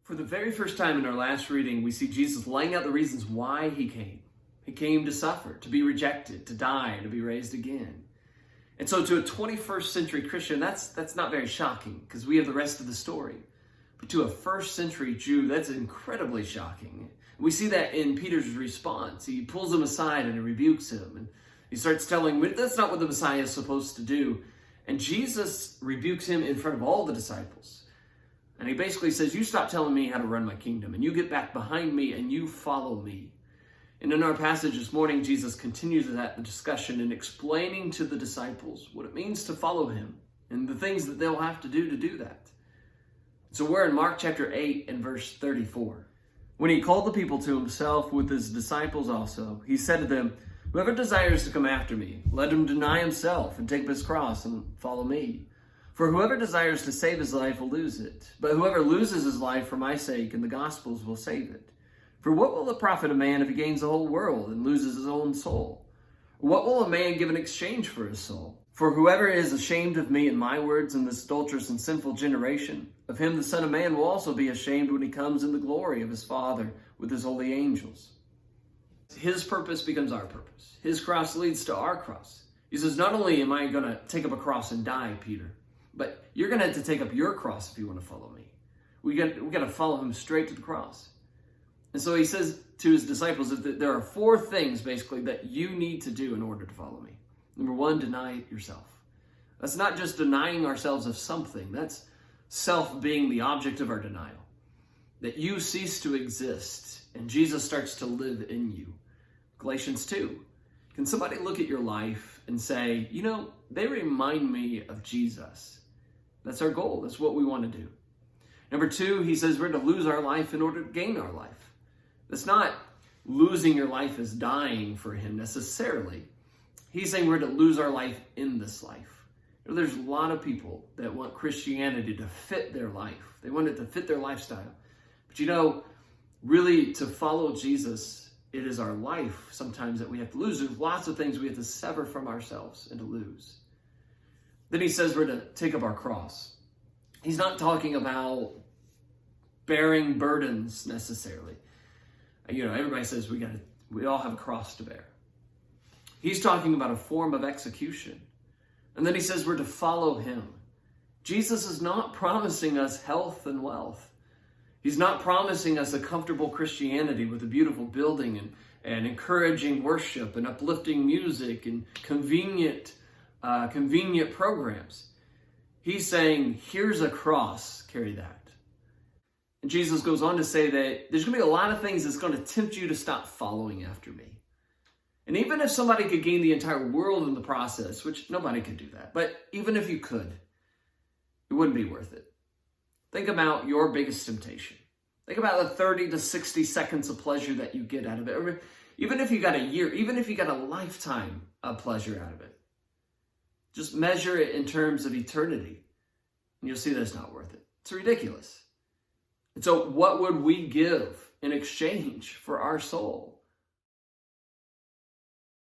For the very first time in our last reading, we see Jesus laying out the reasons why he came. He came to suffer, to be rejected, to die, to be raised again. And so to a 21st century Christian, that's not very shocking because we have the rest of the story. But to a first century Jew, that's incredibly shocking. We see that in Peter's response. He pulls him aside and he rebukes him. And he starts telling him, that's not what the Messiah is supposed to do. And Jesus rebukes him in front of all the disciples. And he basically says, you stop telling me how to run my kingdom, and you get back behind me and you follow me. And in our passage this morning, Jesus continues that discussion in explaining to the disciples what it means to follow him and the things that they'll have to do that. So we're in Mark chapter 8 and verse 34. When he called the people to himself with his disciples also, he said to them, whoever desires to come after me, let him deny himself and take up his cross and follow me. For whoever desires to save his life will lose it, but whoever loses his life for my sake and the gospel's will save it. For what will it profit a man if he gains the whole world and loses his own soul? What will a man give in exchange for his soul? For whoever is ashamed of me and my words in this adulterous and sinful generation, of him the Son of Man will also be ashamed when he comes in the glory of his Father with his holy angels. His purpose becomes our purpose. His cross leads to our cross. He says, not only am I going to take up a cross and die, Peter, but you're going to have to take up your cross if you want to follow me. We got to follow him straight to the cross. And so he says to his disciples that there are four things basically that you need to do in order to follow me. Number one, deny yourself. That's not just denying ourselves of something. That's self being the object of our denial. That you cease to exist and Jesus starts to live in you. Galatians 2. Can somebody look at your life and say, you know, they remind me of Jesus? That's our goal. That's what we want to do. Number two, he says we're to lose our life in order to gain our life. That's not losing your life as dying for him necessarily. He's saying we're to lose our life in this life. You know, there's a lot of people that want Christianity to fit their life. They want it to fit their lifestyle. But you know, really to follow Jesus, it is our life sometimes that we have to lose. There's lots of things we have to sever from ourselves and to lose. Then he says we're to take up our cross. He's not talking about bearing burdens necessarily. You know, everybody says we all have a cross to bear. He's talking about a form of execution. And then he says we're to follow him. Jesus is not promising us health and wealth. He's not promising us a comfortable Christianity with a beautiful building and encouraging worship and uplifting music and convenient programs. He's saying, here's a cross, carry that. And Jesus goes on to say that there's going to be a lot of things that's going to tempt you to stop following after me. And even if somebody could gain the entire world in the process, which nobody could do that, but even if you could, it wouldn't be worth it. Think about your biggest temptation. Think about the 30 to 60 seconds of pleasure that you get out of it. Even if you got a year, even if you got a lifetime of pleasure out of it. Just measure it in terms of eternity, and you'll see that it's not worth it. It's ridiculous. And so what would we give in exchange for our soul?